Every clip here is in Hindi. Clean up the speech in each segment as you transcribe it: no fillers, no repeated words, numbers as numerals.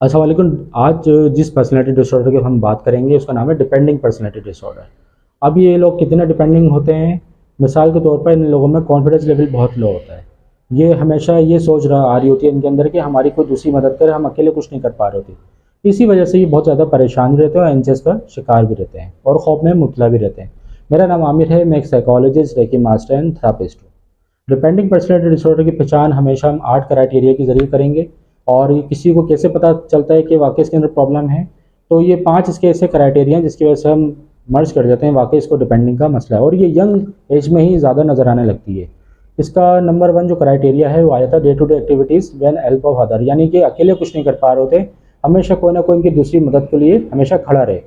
अस्सलाम वालेकुम। आज जिस पर्सनैलिटी डिसऑर्डर की हम बात करेंगे उसका नाम है डिपेंडिंग पर्सनैलिटी डिसऑर्डर। अब ये लोग कितने डिपेंडिंग होते हैं, मिसाल के तौर पर इन लोगों में कॉन्फिडेंस लेवल बहुत लो होता है। ये हमेशा ये सोच रहा आ रही होती है इनके अंदर कि हमारी कोई दूसरी मदद करे, हम अकेले कुछ नहीं कर पा रहे होते। इसी वजह से ये बहुत ज़्यादा परेशान भी रहते हैं और एंग्जाइटी का शिकार भी रहते हैं और खौफ में मुबतला भी रहते हैं। मेरा नाम आमिर है, मैं एक psychologist, reiki master and therapist हूँ। डिपेंडिंग पर्सनैलिटी डिसऑर्डर की पहचान हमेशा हम 8 क्राइटेरिया के ज़रिए करेंगे। और ये किसी को कैसे पता चलता है कि वाकई इसके अंदर प्रॉब्लम है, तो ये 5 इसके ऐसे क्राइटेरिया हैं जिसकी वजह से हम मर्ज कर देते हैं वाकई इसको डिपेंडिंग का मसला है, और ये यंग एज में ही ज़्यादा नज़र आने लगती है। इसका नंबर 1 जो क्राइटेरिया है वो आया था day to day activities when help of other, यानी कि अकेले कुछ नहीं कर पा रहे होते, हमेशा कोई ना कोई इनकी दूसरी मदद के लिए हमेशा खड़ा रहे।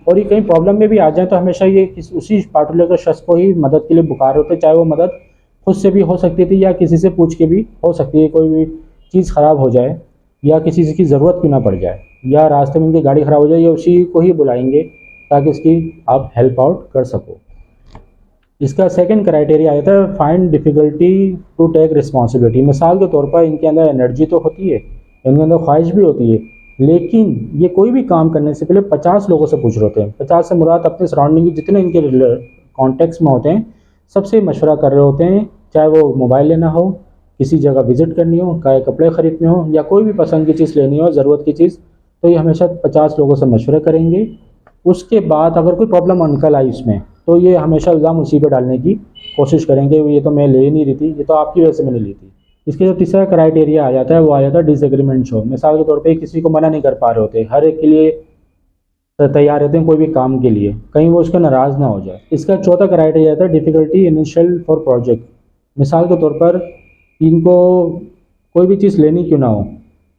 और ये कहीं प्रॉब्लम में भी आ जाए तो हमेशा ये उसी पार्टिकुलर शख्स को ही मदद के लिए पुकार होते, चाहे वो मदद खुद से भी हो सकती थी या किसी से पूछ के भी हो सकती है। कोई भी चीज़ ख़राब हो जाए या किसी चीज़ की ज़रूरत क्यों ना पड़ जाए या रास्ते में इनकी गाड़ी ख़राब हो जाए, या उसी को ही बुलाएंगे ताकि इसकी आप हेल्प आउट कर सको। इसका सेकंड क्राइटेरिया आया था find difficulty to take responsibility. मिसाल के तौर पर इनके अंदर एनर्जी तो होती है, इनके अंदर ख्वाहिश भी होती है, लेकिन ये कोई भी काम करने से पहले 50 लोगों से पूछ रहे होते हैं। 50 से मुराद अपने सराउंडिंग के जितने इनके कॉन्टेक्ट्स में होते हैं सबसे मशवरा कर रहे होते हैं, चाहे वो मोबाइल लेना हो, किसी जगह विज़िट करनी हो, चाहे कपड़े ख़रीदने हो या कोई भी पसंद की चीज़ लेनी हो, ज़रूरत की चीज़, तो ये हमेशा 50 लोगों से मशवरा करेंगे। उसके बाद अगर कोई प्रॉब्लम निकल आई इसमें, तो ये हमेशा इल्ज़ाम उसी पे डालने की कोशिश करेंगे, ये तो मैं ले ही नहीं रही थी, ये तो आपकी वजह से मैंने ली थी। इसके जो तीसरा क्राइटेरिया आ जाता है वो आ जाता है डिसएग्रीमेंट शो। मिसाल के तौर पे किसी को मना नहीं कर पा रहे होते, हर एक के लिए तैयार रहते हैं कोई भी काम के लिए, कहीं वो उसका नाराज़ ना हो जाए। इसका चौथा क्राइटेरिया आता है डिफ़िकल्टी इनिशियल फॉर प्रोजेक्ट। मिसाल के तौर पर इनको कोई भी चीज़ लेनी क्यों ना हो,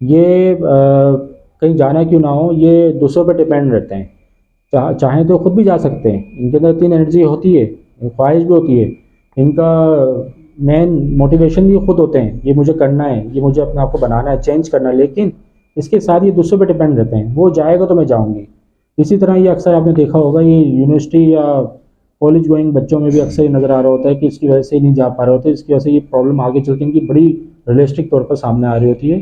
ये कहीं जाना क्यों ना हो, ये दूसरों पर डिपेंड रहते हैं। चाहें तो खुद भी जा सकते हैं, इनके अंदर इतनी एनर्जी होती है, ख्वाहिश भी होती है, इनका मेन मोटिवेशन भी खुद होते हैं, ये मुझे करना है, ये मुझे अपने आप को बनाना है, चेंज करना है, लेकिन इसके साथ ये दूसरों पर डिपेंड रहते हैं, वो जाएगा तो मैं जाऊँगी। इसी तरह ये अक्सर आपने देखा होगा, ये यूनिवर्सिटी या कॉलेज गोइंग बच्चों में भी अक्सर ये नज़र आ रहा होता है कि इसकी वजह से ही नहीं जा पा रहे होते, इसकी वजह से ये प्रॉब्लम आगे चल के इनकी बड़ी रियलिस्टिक तौर पर सामने आ रही होती है।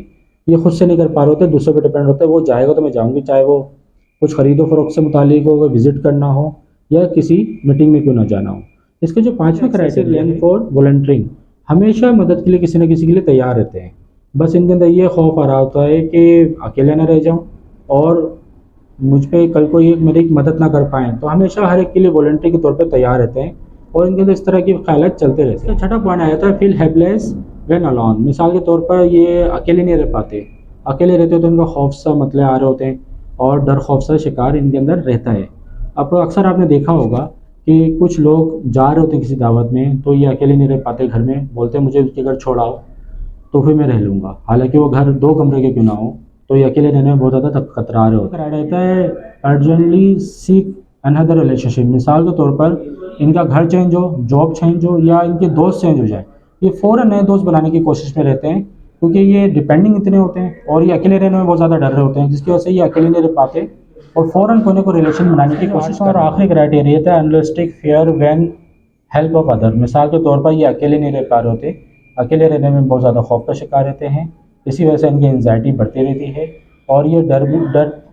ये खुद से नहीं कर पा रहे होते, दूसरों पर डिपेंड होते हैं, वो जाएगा तो मैं जाऊँगी, चाहे वो कुछ खरीदो फरोख्त से मुतालिक हो, विज़िट करना हो या किसी मीटिंग में क्यों ना जाना हो। इसका जो पाँचवा क्राइटेरिया है फॉर वॉलंटियरिंग, हमेशा मदद के लिए किसी न किसी के लिए तैयार रहते हैं। बस इनके अंदर ये खौफ आ रहा होता है कि अकेले ना रह जाऊँ और मुझ पे कल को ये मेरी मदद ना कर पाएँ, तो हमेशा हर एक के लिए वॉलंटियर के तौर पे तैयार रहते हैं और इनके अंदर इस तरह के ख़यालात चलते रहते हैं। छठा पॉइंट आ जाता है फील हेल्पलेस व्हेन अलोन। मिसाल के तौर पर ये अकेले नहीं रह पाते, अकेले रहते हो तो इनको खौफ सा मतले आ रहे होते हैं और डर खौफ सा शिकार इनके अंदर रहता है। अब अक्सर आपने देखा होगा कि कुछ लोग जा रहे होते हैं किसी दावत में, तो ये अकेले नहीं रह पाते, घर में बोलते हैं मुझे उसके घर छोड़ाओ तो फिर मैं रह लूँगा, हालांकि वो घर 2 कमरे के क्यों ना हो, तो ये अकेले रहने में बहुत ज़्यादा तक कतरा रहे होते हैं। रहता है अर्जेंटली सीक अनदर रिलेशनशिप। मिसाल के तौर पर इनका घर चेंज हो, जॉब चेंज हो या इनके दोस्त चेंज हो जाए, ये फ़ौरन नए दोस्त बनाने की कोशिश में रहते हैं, क्योंकि ये डिपेंडिंग इतने होते हैं और ये अकेले रहने में बहुत ज़्यादा डर रहे होते हैं, जिसकी वजह से ये अकेले नहीं रह पाते और फ़ौरन कोई ना कोई रिलेशन बनाने की कोशिश। और आखिरी क्राइटेरिया था unrealistic fear when help of other. मिसाल के तौर पर ये अकेले नहीं रह पा रहे होते, अकेले रहने में बहुत ज़्यादा खौफ का शिकार रहते हैं, इसी वजह से इनकी एंग्जाइटी बढ़ती रहती है और ये डर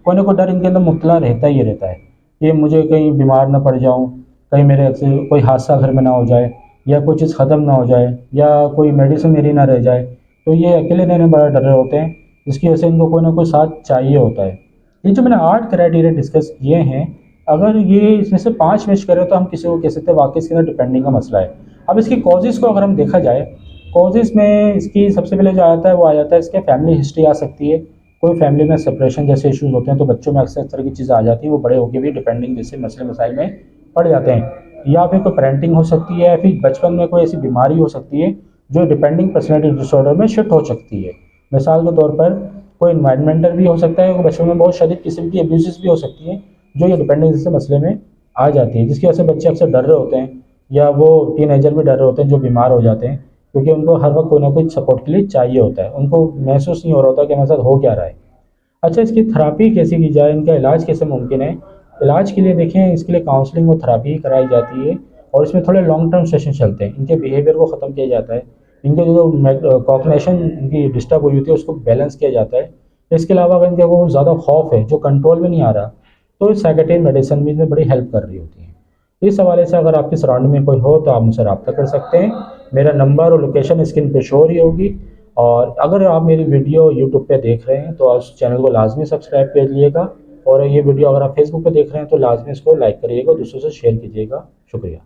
कोई ना कोई डर इनके अंदर मुबतला रहता ही रहता है कि मुझे कहीं बीमार ना पड़ जाऊँ, कहीं मेरे से कोई हादसा घर में ना हो जाए या कोई चीज़ ख़त्म ना हो जाए या कोई मेडिसिन मेरी ना रह जाए, तो ये अकेले रहने में बड़ा डर रहे होते हैं, जिसकी वजह से इनको कोई ना कोई साथ चाहिए होता है। ये जो मैंने 8 क्राइटेरिया डिस्कस किए हैं, अगर ये इसमें से 5 मिस करें तो हम किसी को कह सकते हैं वाक़ई इसके अंदर डिपेंडिंग का मसला है। अब इसकी कॉजेज़ को अगर हम देखा जाए, कॉजेज़ में इसकी सबसे पहले जो आता है वो आ जाता है इसके फैमिली हिस्ट्री आ सकती है। कोई फैमिली में सेपरेशन जैसे इश्यूज़ होते हैं तो बच्चों में अक्सर इस तरह की चीज़ें आ जाती हैं, वो बड़े होके भी डिपेंडिंग जैसे मसले मसाइल में पड़ जाते हैं। या फिर कोई पेरेंटिंग हो सकती है या फिर बचपन में कोई ऐसी बीमारी हो सकती है जो डिपेंडिंग पर्सनैलिटी डिसऑर्डर में शिफ्ट हो सकती है। मिसाल के तौर पर कोई एनवायरमेंटल भी हो सकता है, कोई बच्चों में बहुत शदीद किस्म की एब्यूज़ भी हो सकती हैं जो ये डिपेंडेंस जैसे मसले में आ जाती है, जिसकी वजह से बच्चे अक्सर डर रहे होते हैं या वो टीनेजर भी डर रहे होते हैं जो बीमार हो जाते हैं, क्योंकि उनको हर वक्त कोई ना कोई सपोर्ट के लिए चाहिए होता है, उनको महसूस नहीं हो रहा होता कि हमारे साथ हो क्या रहा है। अच्छा, इसकी थेरेपी कैसे की जाए, इनका इलाज कैसे मुमकिन है? इलाज के लिए देखें, इसके लिए काउंसलिंग और थेरेपी कराई जाती है और इसमें थोड़े लॉन्ग टर्म सेशन चलते हैं। इनके बिहेवियर को ख़त्म किया जाता है, इनके जो कॉग्निशन इनकी डिस्टर्ब हुई होती है उसको बैलेंस किया जाता है। इसके अलावा अगर इनके को ज़्यादा खौफ है जो कंट्रोल में नहीं आ रहा, तो साइकेट्रिक मेडिसिन भी इनमें बड़ी हेल्प कर रही होती है। इस हवाले से अगर आपकी सराउंडिंग में कोई हो तो आप मुझसे रब्ता कर सकते हैं। मेरा नंबर और लोकेशन स्क्रीन पे शो ही होगी। और अगर आप मेरी वीडियो यूट्यूब पे देख रहे हैं तो आप उस चैनल को लाजमी सब्सक्राइब कर लीजिएगा, और ये वीडियो अगर आप फेसबुक पे देख रहे हैं तो लाजमी इसको लाइक करिएगा, दूसरों से शेयर कीजिएगा। शुक्रिया।